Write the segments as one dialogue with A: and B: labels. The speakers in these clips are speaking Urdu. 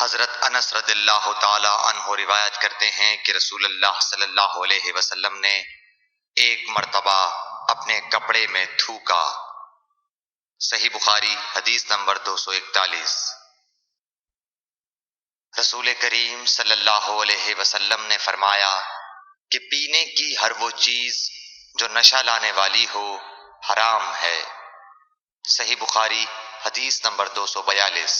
A: حضرت انس رضی اللہ تعالی عنہ روایت کرتے ہیں کہ رسول اللہ صلی اللہ علیہ وسلم نے ایک مرتبہ اپنے کپڑے میں تھوکا۔ صحیح بخاری حدیث نمبر 241۔ رسول کریم صلی اللہ علیہ وسلم نے فرمایا کہ پینے کی ہر وہ چیز جو نشہ لانے والی ہو حرام ہے۔ صحیح بخاری حدیث نمبر 242۔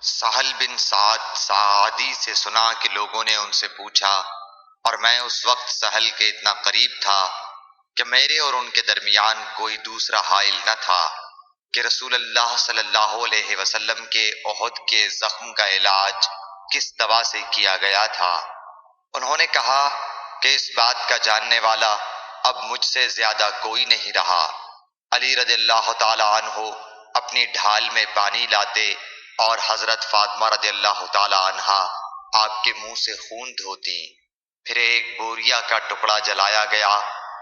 A: سہل بن سعد سعدی سے سنا کہ لوگوں نے ان سے پوچھا، اور میں اس وقت سہل کے اتنا قریب تھا کہ میرے اور ان کے درمیان کوئی دوسرا حائل نہ تھا، کہ رسول اللہ صلی اللہ علیہ وسلم کے احد کے زخم کا علاج کس دوا سے کیا گیا تھا۔ انہوں نے کہا کہ اس بات کا جاننے والا اب مجھ سے زیادہ کوئی نہیں رہا۔ علی رضی اللہ تعالی عنہ اپنی ڈھال میں پانی لاتے اور حضرت فاطمہ رضی اللہ تعالی عنہا آپ کے منہ سے خون دھوتی، پھر ایک بوریا کا ٹکڑا جلایا گیا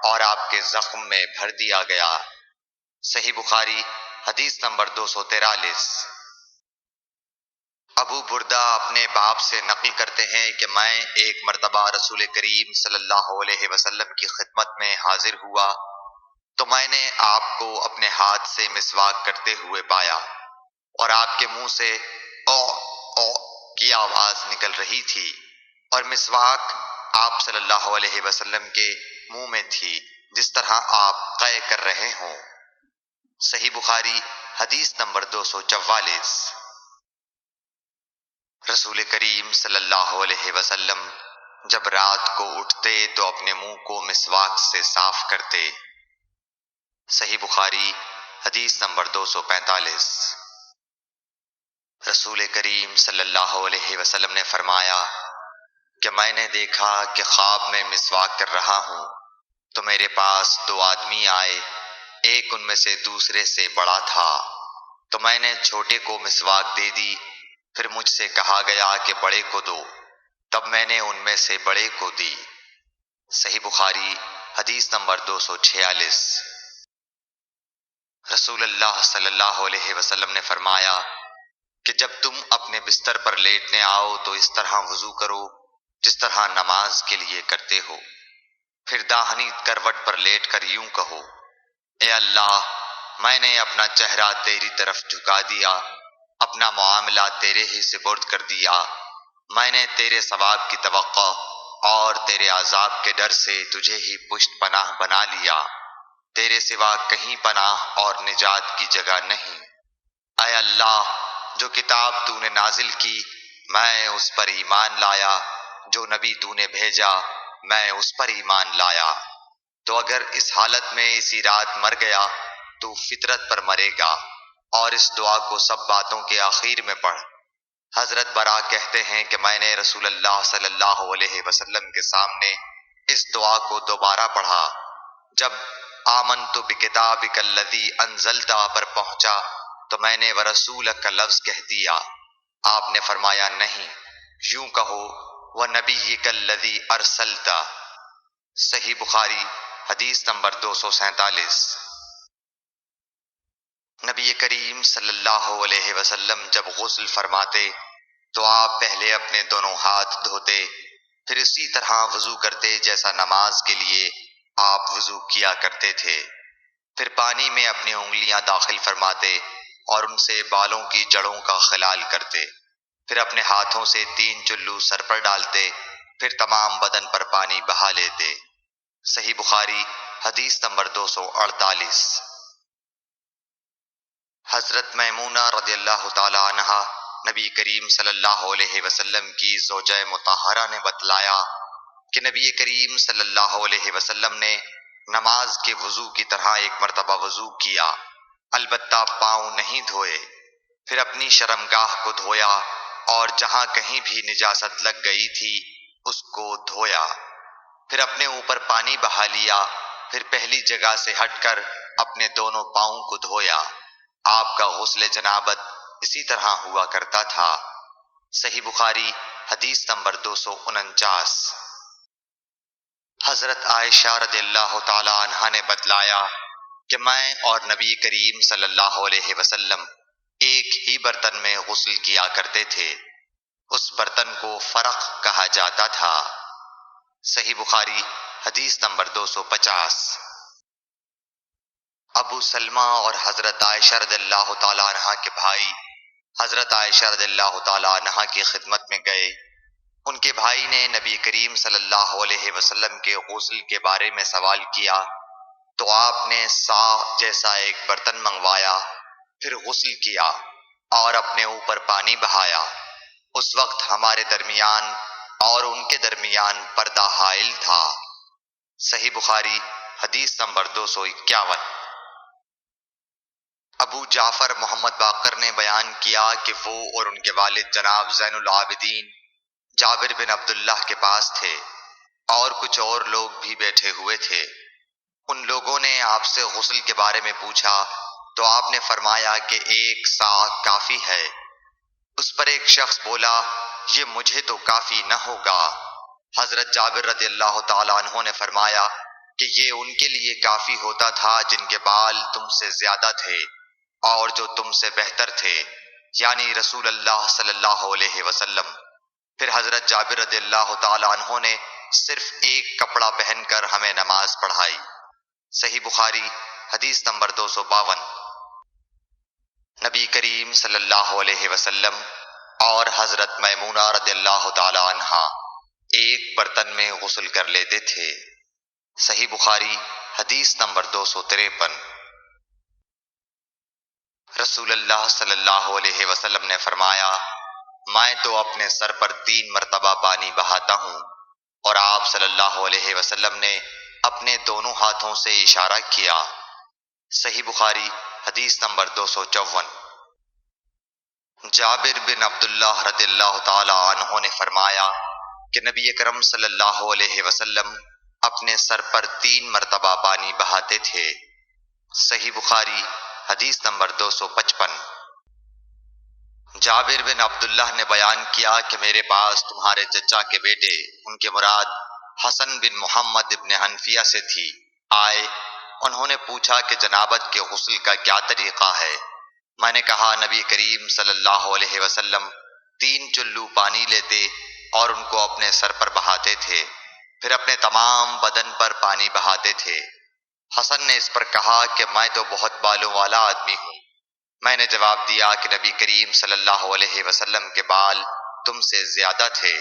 A: اور آپ کے زخم میں بھر دیا گیا۔ صحیح بخاری حدیث نمبر 243۔ ابو بردہ اپنے باپ سے نقل کرتے ہیں کہ میں ایک مرتبہ رسول کریم صلی اللہ علیہ وسلم کی خدمت میں حاضر ہوا تو میں نے آپ کو اپنے ہاتھ سے مسواک کرتے ہوئے پایا، اور آپ کے منہ سے او او کی آواز نکل رہی تھی، اور مسواک آپ صلی اللہ علیہ وسلم کے منہ میں تھی جس طرح آپ قے کر رہے ہوں۔ صحیح بخاری حدیث نمبر 244۔ رسول کریم صلی اللہ علیہ وسلم جب رات کو اٹھتے تو اپنے منہ کو مسواک سے صاف کرتے۔ صحیح بخاری حدیث نمبر 245۔ رسول کریم صلی اللہ علیہ وسلم نے فرمایا کہ میں نے دیکھا کہ خواب میں مسواک کر رہا ہوں تو میرے پاس دو آدمی آئے، ایک ان میں سے دوسرے سے بڑا تھا، تو میں نے چھوٹے کو مسواک دے دی، پھر مجھ سے کہا گیا کہ بڑے کو دو، تب میں نے ان میں سے بڑے کو دی۔ صحیح بخاری حدیث نمبر 246۔ رسول اللہ صلی اللہ علیہ وسلم نے فرمایا کہ جب تم اپنے بستر پر لیٹنے آؤ تو اس طرح وضو کرو جس طرح نماز کے لیے کرتے ہو، پھر داہنی کروٹ پر لیٹ کر یوں کہو، اے اللہ، میں نے اپنا چہرہ تیری طرف جھکا دیا، اپنا معاملہ تیرے ہی سپرد کر دیا، میں نے تیرے ثواب کی توقع اور تیرے عذاب کے ڈر سے تجھے ہی پشت پناہ بنا لیا، تیرے سوا کہیں پناہ اور نجات کی جگہ نہیں۔ اے اللہ، جو کتاب تو نے نازل کی میں اس پر ایمان لایا، جو نبی تو نے بھیجا میں اس پر ایمان لایا، تو اگر اس حالت میں اسی رات مر گیا تو فطرت پر مرے گا، اور اس دعا کو سب باتوں کے آخر میں پڑھ۔ حضرت برا کہتے ہیں کہ میں نے رسول اللہ صلی اللہ علیہ وسلم کے سامنے اس دعا کو دوبارہ پڑھا، جب آمنت بکتابک الذی انزلت پر پہنچا تو میں نے ورسولک کا لفظ کہہ دیا۔ آپ نے فرمایا نہیں، یوں کہو ونبیک الذی ارسلت۔ صحیح بخاری حدیث نمبر 247۔ نبی کریم صلی اللہ علیہ وسلم جب غسل فرماتے تو آپ پہلے اپنے دونوں ہاتھ دھوتے، پھر اسی طرح وضو کرتے جیسا نماز کے لیے آپ وضو کیا کرتے تھے، پھر پانی میں اپنی انگلیاں داخل فرماتے اور ان سے بالوں کی جڑوں کا خلال کرتے، پھر اپنے ہاتھوں سے 3 چلو سر پر ڈالتے، پھر تمام بدن پر پانی بہا لیتے۔ صحیح بخاری حدیث نمبر 248۔ حضرت میمونہ رضی اللہ تعالی عنہا نبی کریم صلی اللہ علیہ وسلم کی زوجہ مطہرہ نے بتلایا کہ نبی کریم صلی اللہ علیہ وسلم نے نماز کے وضو کی طرح ایک مرتبہ وضو کیا، البتہ پاؤں نہیں دھوئے، پھر اپنی شرمگاہ کو دھویا اور جہاں کہیں بھی نجاست لگ گئی تھی اس کو دھویا، پھر اپنے اوپر پانی بہا لیا، پھر پہلی جگہ سے ہٹ کر اپنے دونوں پاؤں کو دھویا۔ آپ کا غسل جنابت اسی طرح ہوا کرتا تھا۔ صحیح بخاری حدیث نمبر 249۔ حضرت عائشہ رضی اللہ تعالی عنہا نے بتلایا کہ میں اور نبی کریم صلی اللہ علیہ وسلم ایک ہی برتن میں غسل کیا کرتے تھے، اس برتن کو فرق کہا جاتا تھا۔ صحیح بخاری حدیث نمبر 250۔ ابو سلمہ اور حضرت عائشہ رضی اللہ تعالیٰ عنہا کے بھائی حضرت عائشہ رضی اللہ تعالیٰ عنہا کی خدمت میں گئے۔ ان کے بھائی نے نبی کریم صلی اللہ علیہ وسلم کے غسل کے بارے میں سوال کیا تو آپ نے سا جیسا ایک برتن منگوایا، پھر غسل کیا اور اپنے اوپر پانی بہایا۔ اس وقت ہمارے درمیان اور ان کے درمیان پردہ حائل تھا۔ صحیح بخاری حدیث نمبر 251۔ ابو جعفر محمد باقر نے بیان کیا کہ وہ اور ان کے والد جناب زین العابدین جابر بن عبداللہ کے پاس تھے اور کچھ اور لوگ بھی بیٹھے ہوئے تھے۔ ان لوگوں نے آپ سے غسل کے بارے میں پوچھا تو آپ نے فرمایا کہ 1 سا کافی ہے۔ اس پر ایک شخص بولا، یہ مجھے تو کافی نہ ہوگا۔ حضرت جابر رضی اللہ تعالیٰ عنہ نے فرمایا کہ یہ ان کے لیے کافی ہوتا تھا جن کے بال تم سے زیادہ تھے اور جو تم سے بہتر تھے، یعنی رسول اللہ صلی اللہ علیہ وسلم۔ پھر حضرت جابر رضی اللہ تعالیٰ عنہ نے صرف ایک کپڑا پہن کر ہمیں نماز پڑھائی۔ صحیح بخاری حدیث نمبر 252۔ نبی کریم صلی اللہ علیہ وسلم اور حضرت میمونہ رضی اللہ تعالیٰ عنہا ایک برتن میں غسل کر لیتے تھے۔ صحیح بخاری حدیث نمبر 253۔ رسول اللہ صلی اللہ علیہ وسلم نے فرمایا، میں تو اپنے سر پر 3 مرتبہ پانی بہاتا ہوں، اور آپ صلی اللہ علیہ وسلم نے اپنے دونوں ہاتھوں سے اشارہ کیا۔ صحیح بخاری حدیث نمبر 254۔ جابر بن عبداللہ رضی اللہ تعالی عنہ نے فرمایا کہ نبی اکرم صلی اللہ علیہ وسلم اپنے سر پر 3 مرتبہ پانی بہاتے تھے۔ صحیح بخاری حدیث نمبر 255۔ جابر بن عبداللہ نے بیان کیا کہ میرے پاس تمہارے چچا کے بیٹے، ان کے مراد حسن بن محمد ابن حنفیہ سے تھی، آئے۔ انہوں نے پوچھا کہ جنابت کے غسل کا کیا طریقہ ہے؟ میں نے کہا نبی کریم صلی اللہ علیہ وسلم 3 چلو پانی لیتے اور ان کو اپنے سر پر بہاتے تھے، پھر اپنے تمام بدن پر پانی بہاتے تھے۔ حسن نے اس پر کہا کہ میں تو بہت بالوں والا آدمی ہوں۔ میں نے جواب دیا کہ نبی کریم صلی اللہ علیہ وسلم کے بال تم سے زیادہ تھے۔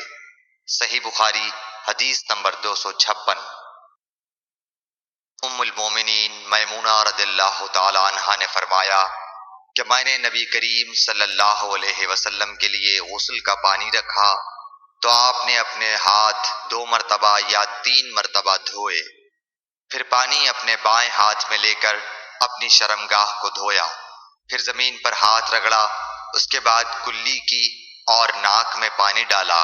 A: صحیح بخاری حدیث نمبر 256۔ ام المومنین میمونہ رضی اللہ تعالی عنہا نے فرمایا کہ میں نے نبی کریم صلی اللہ علیہ وسلم کے لیے غسل کا پانی رکھا تو آپ نے اپنے ہاتھ 2 مرتبہ یا 3 مرتبہ دھوئے، پھر پانی اپنے بائیں ہاتھ میں لے کر اپنی شرمگاہ کو دھویا، پھر زمین پر ہاتھ رگڑا، اس کے بعد کلی کی اور ناک میں پانی ڈالا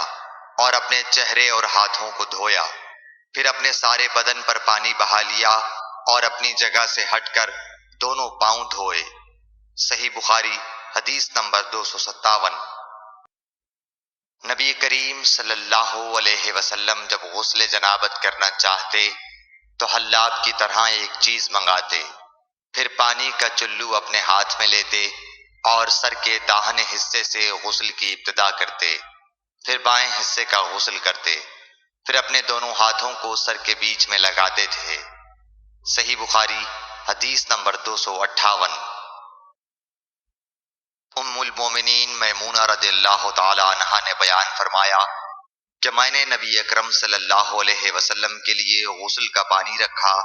A: اور اپنے چہرے اور ہاتھوں کو دھویا، پھر اپنے سارے بدن پر پانی بہا لیا اور اپنی جگہ سے ہٹ کر دونوں پاؤں دھوئے۔ صحیح بخاری حدیث نمبر 257۔ نبی کریم صلی اللہ علیہ وسلم جب غسل جنابت کرنا چاہتے تو حلاب کی طرح ایک چیز منگاتے، پھر پانی کا چلو اپنے ہاتھ میں لیتے اور سر کے داہنے حصے سے غسل کی ابتدا کرتے، پھر بائیں حصے کا غسل کرتے، پھر اپنے دونوں ہاتھوں کو سر کے بیچ میں لگاتے تھے۔ صحیح بخاری حدیث نمبر 258۔ ام المومنین میمونہ رضی اللہ تعالی عنہا نے بیان فرمایا کہ میں نے نبی اکرم صلی اللہ علیہ وسلم کے لیے غسل کا پانی رکھا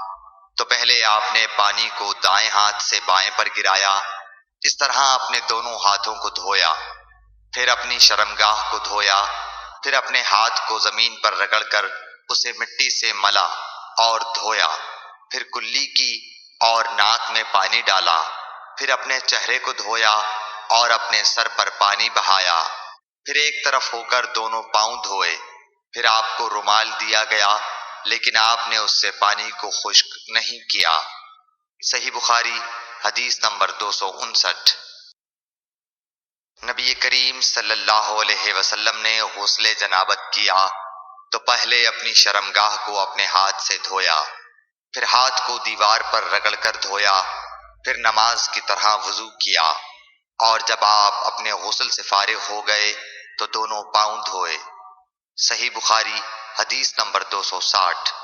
A: تو پہلے آپ نے پانی کو دائیں ہاتھ سے بائیں پر گرایا، اس طرح اپنے دونوں ہاتھوں کو دھویا، پھر اپنی شرمگاہ کو دھویا، پھر اپنے ہاتھ کو زمین پر رگڑ کر اسے مٹی سے ملا اور دھویا، پھر کلی کی اور ناک میں پانی ڈالا، پھر اپنے چہرے کو دھویا اور اپنے سر پر پانی بہایا، پھر ایک طرف ہو کر دونوں پاؤں دھوئے، پھر آپ کو رومال دیا گیا لیکن آپ نے اس سے پانی کو خشک نہیں کیا۔ صحیح بخاری حدیث نمبر 259۔ نبی کریم صلی اللہ علیہ وسلم نے غسل جنابت کیا تو پہلے اپنی شرمگاہ کو اپنے ہاتھ سے دھویا، پھر ہاتھ کو دیوار پر رگڑ کر دھویا، پھر نماز کی طرح وضو کیا اور جب آپ اپنے غسل سے فارغ ہو گئے تو دونوں پاؤں دھوئے۔ صحیح بخاری حدیث نمبر 260۔